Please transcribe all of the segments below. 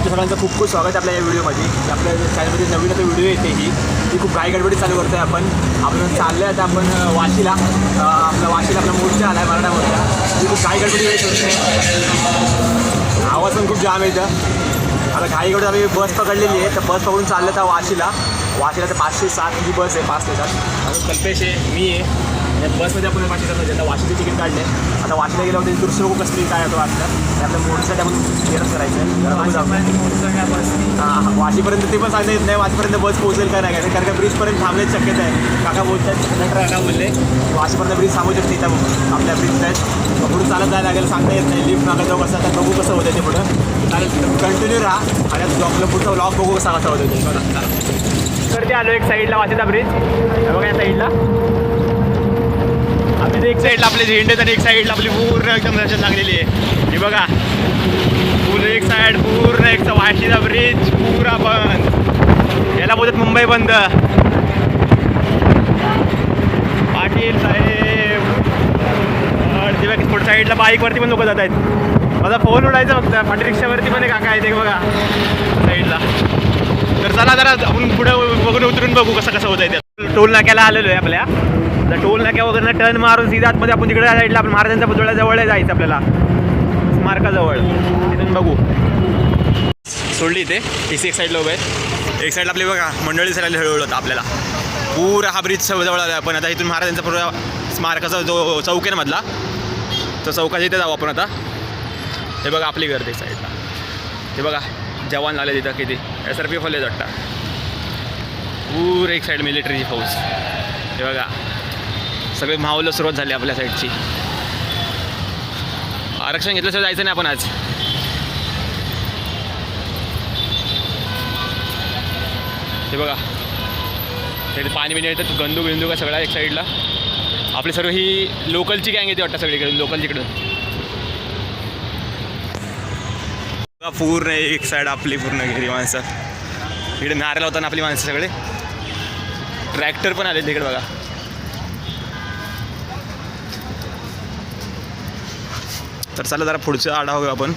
तुमच्या सगळ्यांचं खूप खूप स्वागत आहे आपल्या या व्हिडिओमध्ये. आपल्या चॅनलमध्ये नवीन आता व्हिडिओ येते ही खूप घाई गडबडीत चालू करतो आहे आपण चाललो आहे आता आपण वाशीला. आपला मोर्चा आला आहे मराठा मोर्चा. ती खूप घाई गडबडी येत होती. आवाज पण खूप जाम येतं. आता घाई गडबड आम्ही बस पकडलेली आहे. तर बस पकडून चाललं तर वाशीला तर 5 ते 7 ही बस आहे. 5 ते 7 अजून कल्पेश आहे, मी आहे. बसमध्ये आपण वाशीला आता वाशीचे तिकीट काढले. आता वाशीला गेल्यावर ते दुसरं लोक कसली काय होतं वाटलं ते आपल्या मोर्चासाठी आपण क्लिअरच करायचं आहे. हां वाशीपर्यंत ते पण सांगता येत नाही वाशीपर्यंत बस पोहोचेल काय नाही कारण का ब्रिजपर्यंत थांबण्याची शक्यता आहे. काका बोलतात काका बोलले वाशीपर्यंत ब्रिज थांबू शकते इथं आपल्या ब्रिज आहेत. पुढे चालत जायला लागेल सांगता येत नाही. लिफ्ट नाका जाऊ कसं आता बघू कसं होतं ते पुढं चालेल. कंटिन्यू राहा आणि आपलं पुढचा व्लॉग बघू कसा होतं ते बघा. तर ते आलो एक साईडला वाशीचा ब्रिज बघा या साईडला. आपली एक साईडला आपले झेंडे तर एक साईडला आपली पूर्ण एकदम दर्शन लागलेली आहे. हे बघा पूर्ण एक साईड पूर्ण एक वाशीचा ब्रिज पुरा बंद. याला बोलतात मुंबई बंद. पाटील साहेब पुढच्या साईडला बाईकवरती पण लोक जात आहेत. माझा फोन उडायचा फक्त. पाटील रिक्षावरती पण एक काका आहे ते बघा साईडला. तर चला जरा आपण पुढे बघून उतरून बघू कसं होत आहे ते. टोल नाक्याला आलेलो आहे आपल्या. तर टोल नाक्या वगैरे टर्न मारून सीधा आतमध्ये आपण तिकडे साईडला आपण महाराजांच्या पुतळ्याजवळ जायचं आपल्याला स्मारकाजवळ. तिथून बघू सोडली इथे टीसी एक साईडला उभे आहेत. एक साईडला आपली बघा मंडळी साईडला हळूहळू होता आपल्याला पुरा हा ब्रिज जवळ आला. पण आता इथून महाराजांचा पुरा स्मारकाचा जो चौक आहे ना मधला तो चौकाच्या इथे जाऊ आपण आता. हे बघा आपली गर्दी साईडला. हे बघा जवान आले तिथं किती SRPF फले वाटतं. पूर एक साईड मिलिटरीची फौज. हे बघा सगळे माहोला सुरुवात झाली आपल्या साईडची. आरक्षण घेतल्याशिवाय जायचं नाही आपण आज. हे बघा ते पाणी बिणी येतात गंदू बिंदू का सगळा एक साईडला. आपली सर्व ही लोकलची गँग येते वाटतं सगळीकडून लोकलच्याकडून. पूर्ण एक साईड आपली पूर्ण गेली माणसं. इकडे नारायला होता ना आपली माणसं सगळे. ट्रॅक्टर पण आले तिकडे बघा. तर चला जरा पुढचं आढावा आपण.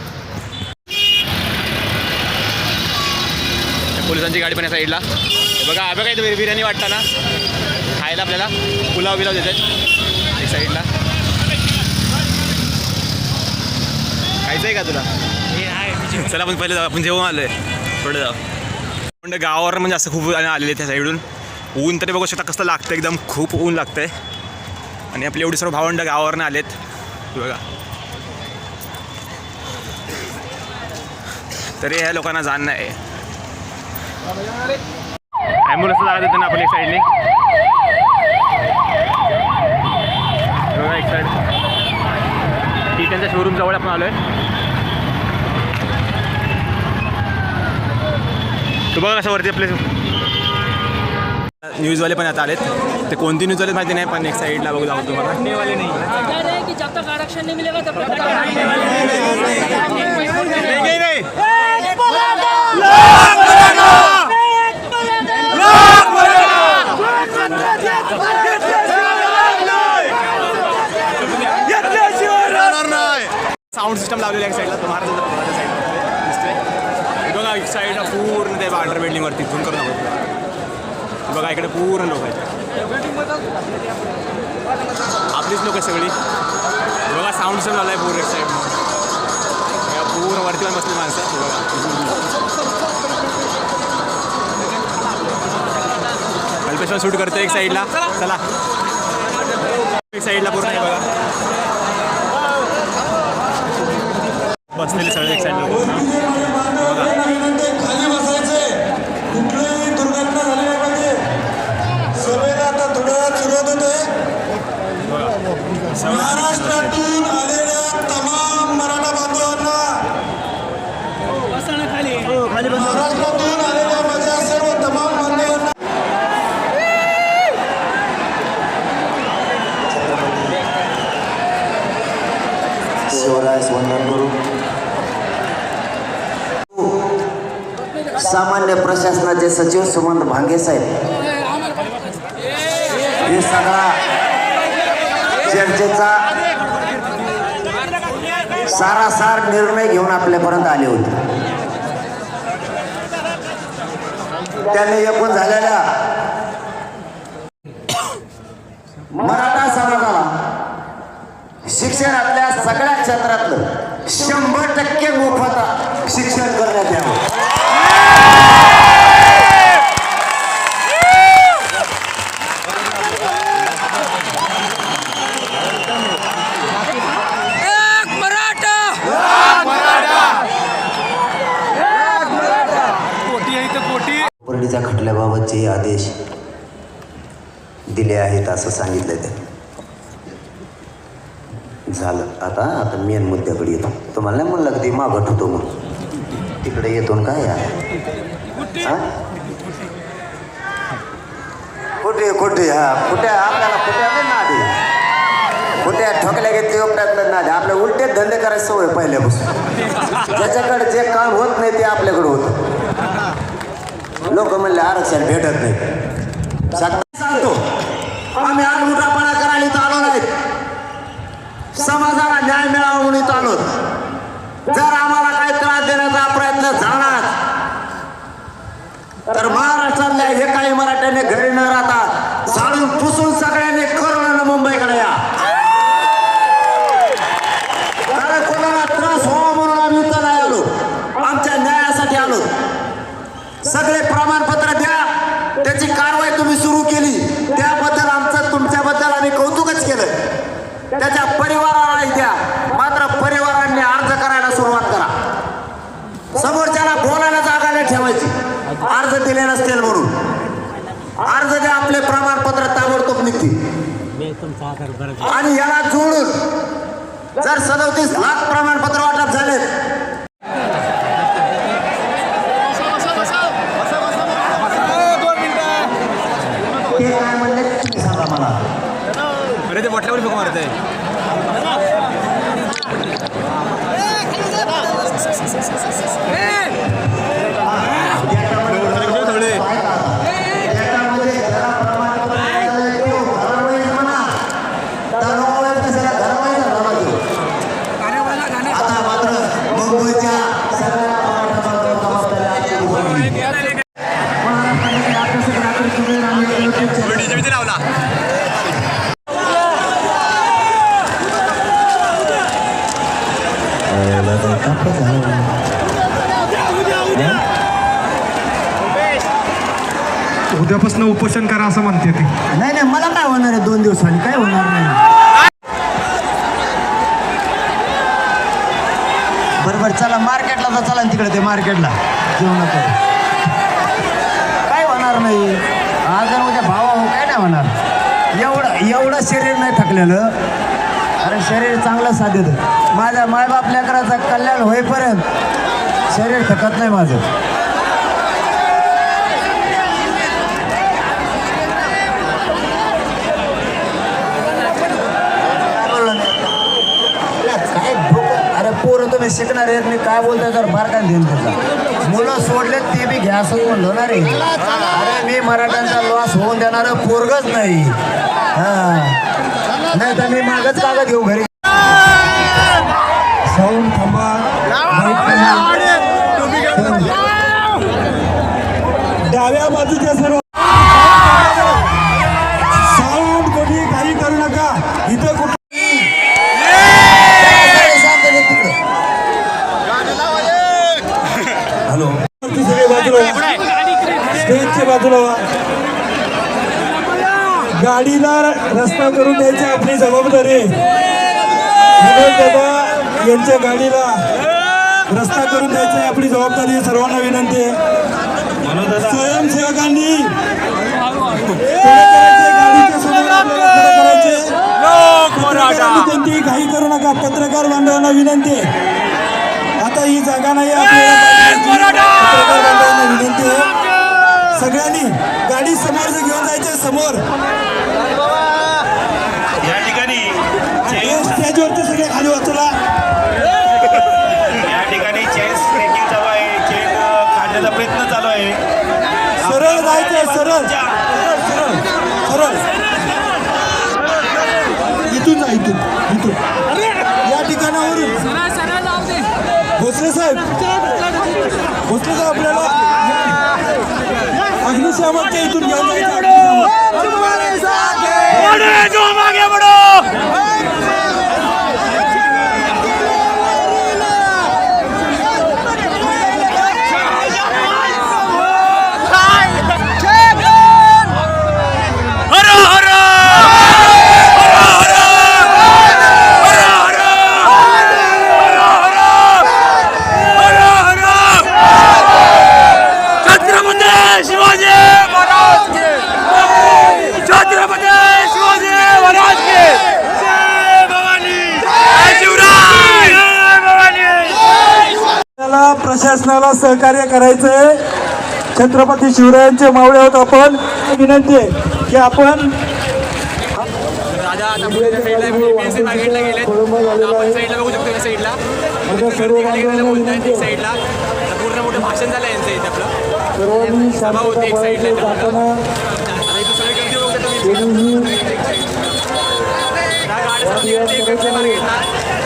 पोलिसांची गाडी पण या साईडला. बघा बघा इथं बिर्याणी वाटतं ना खायला आपल्याला. पुलाव बिलाव देतात एक साईडला. खायचं आहे का तुला? चला आपण पहिले जाऊ. आपण जेव्हा आलो आहे थोडं जाऊ. पण गावावर म्हणजे असं खूप आलेले त्या साईडून. ऊन तरी बघू शकता कसं लागतं. एकदम खूप ऊन लागतं आहे. आणि आपली एवढी सर्व भावंड गावावरनं आलेत बघा. तरी ह्या लोकांना जाणं आहे. ॲम्ब्युलन्स जागा देते ना आपण एक साईडने बघा. एक साईड टिकांच्या शोरूम जवळ आपण आलो आहे. तू बघा कसं वरती आपले न्यूजवाले पण आता आलेत. ते कोणती न्यूजवाले माहिती नाही पण एक साईडला बघू जाऊ तुम्हाला. साऊंड सिस्टम लावलेलं एक साईडला तुम्हाला दिसतोय बघा. एक साईडला पूर्ण ते अंडर बिल्डिंगवरती फोन करून आपण बघा. इकडे पूर्ण लोक आहेत आपलीच लोक सगळी बघा. साऊंड सिस्टम लावला आहे पूर्ण एक साईड. पूर्ण वरती पण बसली माणसं बघा. कल्पेश्वर शूट करतो एक साईडला. चला एक साईडला पूर्ण आहे बघा. बसलेले सगळे एक साईडला बघा. कुठलीही दुर्घटना झाली नाही पाहिजे. सभेला आता थोड्या वेळात सुरुवात होते. महाराष्ट्रातून आलेल्या तमाम मराठा बांधवांना महाराष्ट्रातून आलेल्या माझ्या सर्व तमाम बांधवांना शिवरायास वंदन करू. सामान्य प्रशासनाचे सचिव सुमंत भांगे साहेब हे सगळा चर्चेचा सारासार निर्णय घेऊन आपल्यापर्यंत आले होते. त्यांनी एकूण झालेल्या मराठा समाजाला शिक्षणातल्या सगळ्या क्षेत्रातलं 100% मोफत शिक्षण करण्यात यावं. कोर्डीच्या खटल्याबाबतचे आदेश दिले आहेत असं सांगितलं ते झालं. आता मेन मुद्द्याकडे येतो. तुम्हाला नाही म्हणलं की मागं ठेवतो मग तिकडे येतो ना काय हां कुठे कुठे कुठे आपल्याला कुठे नाही ना आधी कुठे ठोकल्या घेतली उपटातलं ना आपल्या उलटे धंदे करायची सवय पहिल्यापासून. ज्याच्याकडे जे काम होत नाही ते आपल्याकडे होतं. लोक म्हणले आरक्षण भेटत नाही. सांगतो आम्ही आलमुठापणा करायला इथं आलो नाहीत. समाजाला न्याय मिळावा म्हणून इथं आलो. जर आम्हाला काही त्रास देण्याचा प्रयत्न झाला तर महाराष्ट्रातल्या हे काही मराठ्यांनी घरी न राहता झाडून पुसून सगळ्यांनी करोना मुंबईकडे या. कारण कोणाला त्रास व्हावा म्हणून आम्ही इथं नाही आलो. आमच्या न्यायासाठी आलो. सगळे प्रमाणपत्र द्या. त्याची कारवाई तुम्ही सुरू केली त्याबद्दल आमचं तुमच्याबद्दल आम्ही कौतुकच केलं. त्याच्या परिवारालाही द्या. मात्र परिवारांनी अर्ज करायला सुरुवात करा. समोरच्याला बोलायला जागा नाही ठेवायची. अर्ज दिले नसतील म्हणून अर्ज द्या. आपले प्रमाणपत्र ताबडतोब निघतील. आणि याला जोडून जर 37 लाख प्रमाणपत्र वाटप झाले ते काय म्हणले तुम्ही सांगा मला. अरे ते मोठ्यावर फेक मारत आहे. आता मात्र मुंबईच्या लावला. उद्यापासून उपोषण करा असं म्हणते ती. नाही नाही मला काय होणार आहे 2 दिवसांनी काय होणार नाही. बरोबर चला मार्केटला तर चला तिकडे ते मार्केटला जेवण काय होणार नाही. आज जर उद्या भावा हो काय नाही होणार. एवढं शरीर नाही थकलेलं. अरे शरीर चांगलं साथ देतं. माझ्या मायबाप लेकराचं कल्याण होईपर्यंत शरीर थकत नाही माझं. काय अरे पोरं तुम्ही शिकणार आहेत मी काय बोलतोय तर फार काय देईन त्याचा. मुलं सोडले ते बी घ्या असं म्हणलो ना रे. अरे मी मराठ्यांचा लॉस होऊन देणारं पोरगच नाही. नाही तर मी मागच कागद घेऊ घरी. साऊंड थांबा. डाव्या बाजूच्या सर्व साऊंड कोणी काही करू नका. इथं कुठं हॅलो सगळे बाजूला स्टेजच्या बाजूला व्हा. गाडीला रस्ता करून द्यायची आपली जबाबदारी आहे. विनोद दादा यांच्या गाडीला रस्ता करून द्यायची आपली जबाबदारी आहे. सर्वांना विनंती आहे. स्वयंसेवकांनी गाडीच्या समोर आपल्याला करायचे. पत्रकारांनी कोणतीही घाई करू नका. पत्रकार बांधवांना विनंती आहे. आता ही जागा नाही आपल्याला. पत्रकार बांधवांना विनंती आहे सगळ्यांनी गाडी समोर घेऊन जायचे. समोर या ठिकाणी स्टेजवरचे सगळे खाली वाचला. या ठिकाणी चेन स्ट्रेकिंग चालू आहे. चेन काढण्याचा प्रयत्न चालू आहे. सरळ जायचंय. सरळ सरळ सरळ इथून जा. इथून या ठिकाणावरून भोसले साहेब आपल्याला अग्निशामकच्या इथून घेऊन जायचं अग्निशामक. आपल्याला प्रशासनाला सहकार्य करायचंय. छत्रपती शिवरायांचे मावळे आहोत आपण. विनंती आहे की आपण राजा आता पुढे साईडला BNC मार्केटला गेलेत. आपण साईडला बघू शकतो या साईडला सर्व बांधवांना विनंती आहे. साईडला पूर्ण मोठं भाषण झालं यांचं इथे आपलं सर्वांनी सभा होती एक साईडला शांततेत जाताना आता इथं सगळे गर्दी बघू शकता तुम्ही. कोणीही त्या गाड्या सगळ्या BNC मार्केटला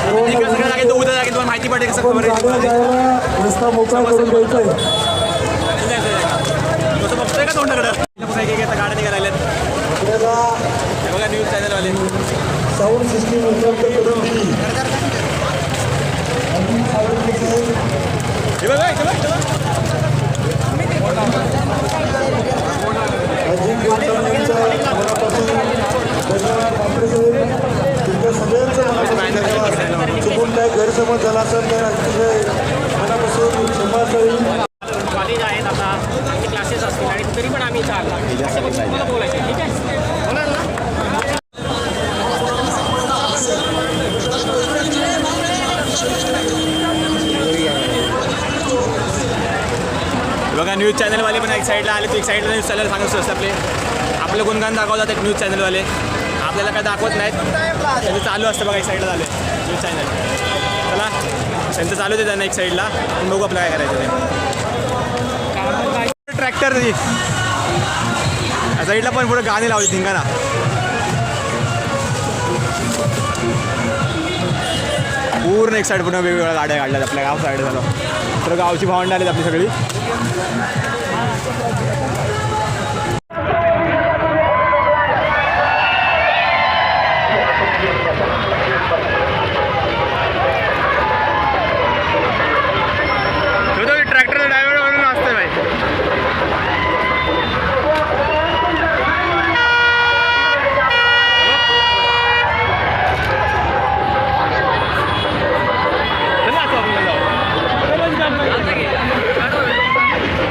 तिकडे सगळ्या जागेत उद्या जागेत तुम्हाला माहिती पडेल कसं खबर गाड्या आहे जायला रस्ता मोकळा करून द्यायचा आहे. तसं बघतोय का तोंडाकडं एक गाड्या निघाल्या आपल्याला बघा न्यूज चॅनलवाले साऊंड सिस्टीम उपलब्ध करून दिली. आणि साऊंड सिस्टीम हे बघा इथं बघ. अजिंक्य गोस्वामींच्या मनापासून धन्यवाद बापरेसाहेब. तुमच्या सगळ्यांचं मनापासून चुकून काय गैरसमज झाला असेल तर अतिशय मनापासून क्षमा असावी. कॉलेज आहेत आता क्लासेस असतील आणि तरी पण आम्ही इथं आलो असं बघून तुम्हाला बोलायचं ठीक आहे बोला ना. बघा न्यूज चॅनलवाले पण एक साईडला आले, एक साईडला न्यूज चॅनल सांगत असतं आपले गुणगान दाखवतात एक न्यूज चॅनलवाले. आपल्याला काय दाखवत नाहीत, त्यांचं चालू असतं बघा एक साईडला झालं न्यूज चॅनल. चला त्यांचं चालू आहे त्यांना एक साईडला, पण बघू आपलं काय करायचं ते. ट्रॅक्टर या साईडला पण पुढे गाणी लावली धिंगाणा. पूर्ण एक साईड पूर्ण वेगवेगळ्या गाड्या काढल्यात आपल्या गाव साईड झालं तर गावची भावंड आलीत आपली सगळी. ट्रॅक्टर ड्रायव्हर म्हणून असते भाई.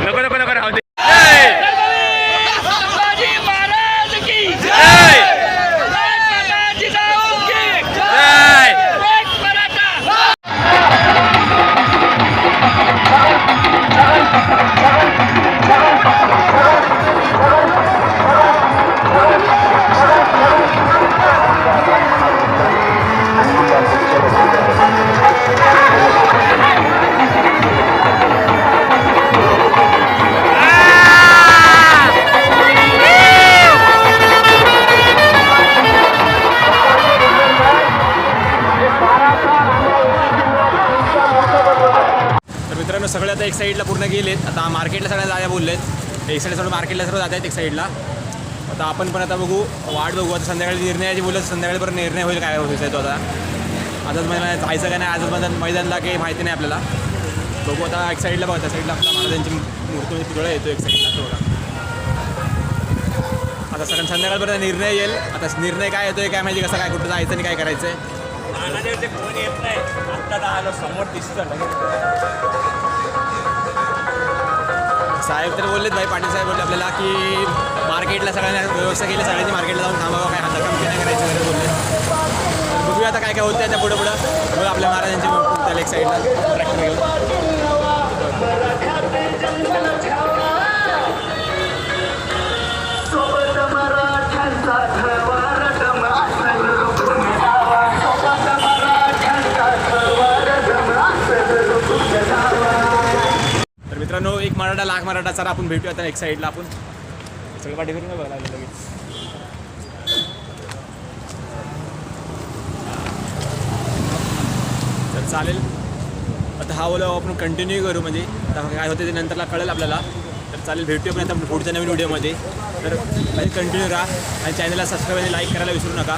नको नको नको राहू दे. मित्रांनो सगळे आता एक साईडला पूर्ण गेलेत. आता मार्केटला सगळ्या जागा बोललेत. एक साईड सगळं मार्केटला सर्व जात आहेत एक साईडला. आता आपण पण आता बघू वाट बघू. आता संध्याकाळी निर्णयाची बोलत संध्याकाळीपर्यंत निर्णय होईल काय व्हायचा तो. आता आजच मला जायचं काय नाही आजच मैदानला काही माहिती नाही आपल्याला. बघू आता एक साईडला बघा त्या साईडला आपला महाराजांची मूर्ती पुतळा येतो एक साईडला तो बघा. आता सगळ्या संध्याकाळपर्यंत निर्णय येईल. आता निर्णय काय येतोय काय माहिती कसं काय कुठं जायचं आणि काय करायचं आहे. ते फोन येत नाही आत्ता आलो समोर दिसतं साहेब तर बोललेत भाई पाटील साहेब बोलले आपल्याला की मार्केटला सगळ्यांना व्यवस्था केली सगळ्यांनी मार्केटला जाऊन थांबावं काय हाताकाम नाही करायचं वगैरे बोलले. तर बघूया आता काय काय होतं त्या पुढं बघू आपल्या महाराजांची त्याला एक साईडला ट्रॅक्टर घेऊन. तर मित्रांनो एक मराठा लाख मराठा सर आपण भेटूया आता एक साईडला आपण सगळं पाठी करून बघायला लागलं लगेच. तर चालेल आता हा बोला आपण कंटिन्यू करू म्हणजे आता काय होते ते नंतरला कळेल आपल्याला. तर चालेल, भेटूया पण आता पुढच्या नवीन व्हिडिओमध्ये. तर कंटिन्यू राहा आणि चॅनलला सबस्क्राईब आणि लाईक करायला विसरू नका.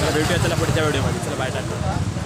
चला भेटूया चला पुढच्या व्हिडिओमध्ये. चला बाय टाटा.